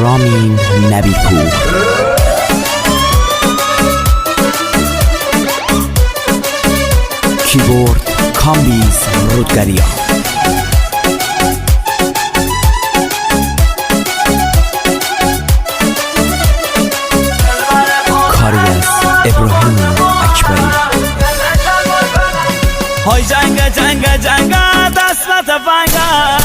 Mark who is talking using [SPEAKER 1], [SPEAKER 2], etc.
[SPEAKER 1] رامین نبی‌پور. کیبورد کامبیز رودگریا. کاری از ابراهیم اکبری.
[SPEAKER 2] های جنگ جنگ جنگ دست نتفنگ